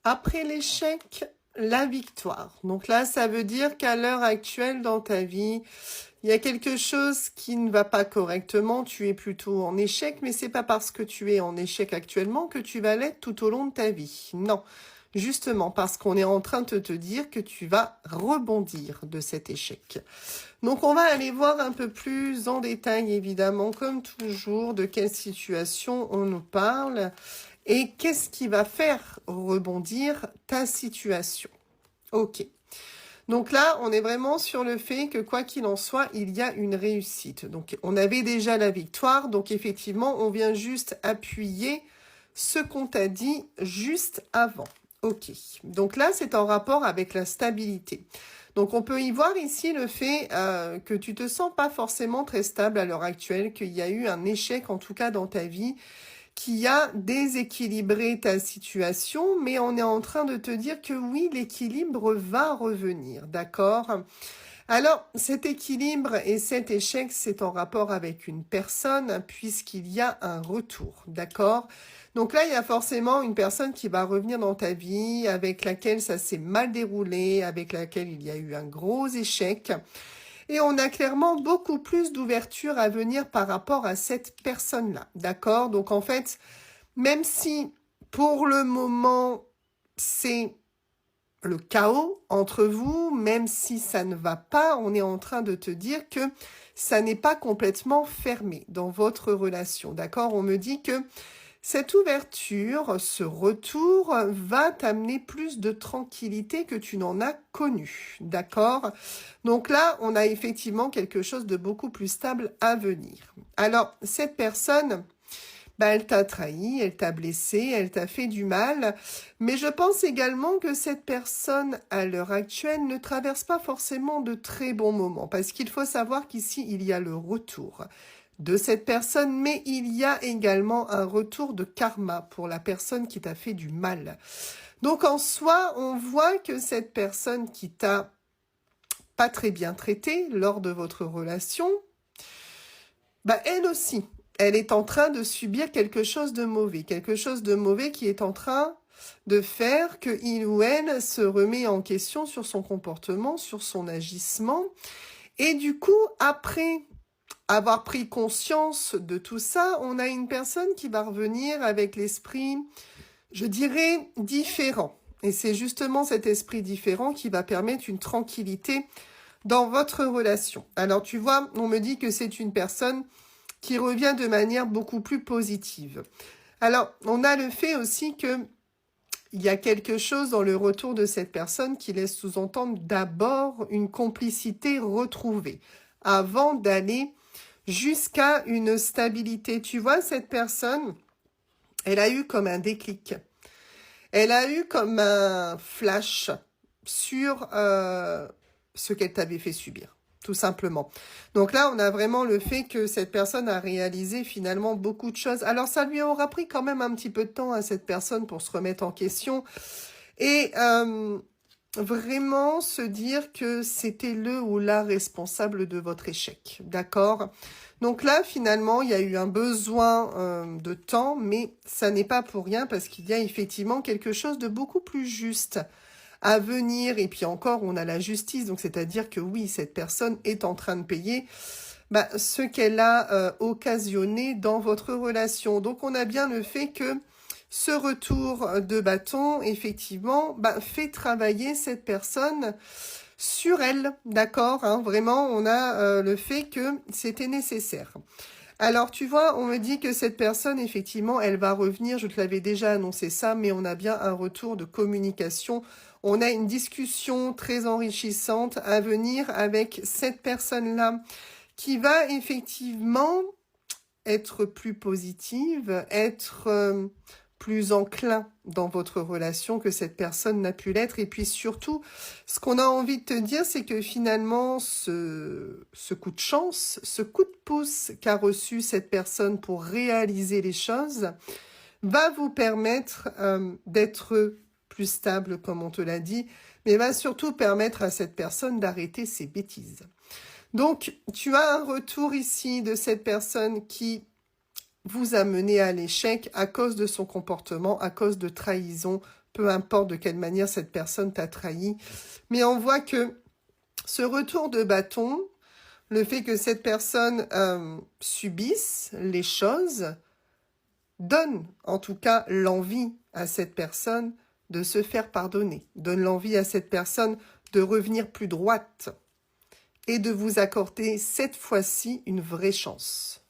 Après l'échec, la victoire. Donc là, ça veut dire qu'à l'heure actuelle dans ta vie, il y a quelque chose qui ne va pas correctement. Tu es plutôt en échec, mais c'est pas parce que tu es en échec actuellement que tu vas l'être tout au long de ta vie. Non. Justement, parce qu'on est en train de te dire que tu vas rebondir de cet échec. Donc, on va aller voir un peu plus en détail, évidemment, comme toujours, de quelle situation on nous parle et qu'est-ce qui va faire rebondir ta situation. Ok. Donc là, on est vraiment sur le fait que quoi qu'il en soit, il y a une réussite. Donc, on avait déjà la victoire. Donc, effectivement, on vient juste appuyer ce qu'on t'a dit juste avant. Ok. Donc là, c'est en rapport avec la stabilité. Donc, on peut y voir ici le fait que tu te sens pas forcément très stable à l'heure actuelle, qu'il y a eu un échec, en tout cas dans ta vie, qui a déséquilibré ta situation, mais on est en train de te dire que oui, l'équilibre va revenir, d'accord? Alors, cet équilibre et cet échec, c'est en rapport avec une personne, puisqu'il y a un retour, d'accord? Donc là, il y a forcément une personne qui va revenir dans ta vie, avec laquelle ça s'est mal déroulé, avec laquelle il y a eu un gros échec. Et on a clairement beaucoup plus d'ouverture à venir par rapport à cette personne-là, d'accord? Donc en fait, même si pour le moment, c'est le chaos entre vous, même si ça ne va pas, on est en train de te dire que ça n'est pas complètement fermé dans votre relation, d'accord? On me dit que cette ouverture, ce retour va t'amener plus de tranquillité que tu n'en as connu, d'accord? Donc là, on a effectivement quelque chose de beaucoup plus stable à venir. Alors, cette personne, elle t'a trahi, elle t'a blessé, elle t'a fait du mal, mais je pense également que cette personne, à l'heure actuelle, ne traverse pas forcément de très bons moments, parce qu'il faut savoir qu'ici, il y a le retour de cette personne, mais il y a également un retour de karma pour la personne qui t'a fait du mal. Donc en soi, on voit que cette personne qui t'a pas très bien traité lors de votre relation, elle aussi, elle est en train de subir quelque chose de mauvais qui est en train de faire que il ou elle se remet en question sur son comportement, sur son agissement, et du coup, après avoir pris conscience de tout ça, on a une personne qui va revenir avec l'esprit, je dirais, différent. Et c'est justement cet esprit différent qui va permettre une tranquillité dans votre relation. Alors tu vois, on me dit que c'est une personne qui revient de manière beaucoup plus positive. Alors, on a le fait aussi que il y a quelque chose dans le retour de cette personne qui laisse sous-entendre d'abord une complicité retrouvée avant d'aller jusqu'à une stabilité. Tu vois, cette personne, elle a eu comme un déclic. Elle a eu comme un flash sur ce qu'elle t'avait fait subir, tout simplement. Donc là, on a vraiment le fait que cette personne a réalisé finalement beaucoup de choses. Alors, ça lui aura pris quand même un petit peu de temps à cette personne pour se remettre en question. Et vraiment se dire que c'était le ou la responsable de votre échec, d'accord? Donc là, finalement, il y a eu un besoin de temps, mais ça n'est pas pour rien parce qu'il y a effectivement quelque chose de beaucoup plus juste à venir. Et puis encore, on a la justice, donc c'est-à-dire que oui, cette personne est en train de payer ce qu'elle a occasionné dans votre relation. Donc on a bien le fait que ce retour de bâton, effectivement, fait travailler cette personne sur elle, d'accord, hein, vraiment, on a le fait que c'était nécessaire. Alors, tu vois, on me dit que cette personne, effectivement, elle va revenir, je te l'avais déjà annoncé ça, mais on a bien un retour de communication, on a une discussion très enrichissante à venir avec cette personne-là, qui va effectivement être plus positive, être plus enclin dans votre relation que cette personne n'a pu l'être. Et puis surtout, ce qu'on a envie de te dire, c'est que finalement, ce coup de chance, ce coup de pouce qu'a reçu cette personne pour réaliser les choses, va vous permettre d'être plus stable, comme on te l'a dit, mais va surtout permettre à cette personne d'arrêter ses bêtises. Donc, tu as un retour ici de cette personne qui vous a mené à l'échec à cause de son comportement, à cause de trahison peu importe de quelle manière cette personne t'a trahi. Mais on voit que ce retour de bâton, le fait que cette personne subisse les choses, donne en tout cas l'envie à cette personne de se faire pardonner, donne l'envie à cette personne de revenir plus droite et de vous accorder cette fois-ci une vraie chance.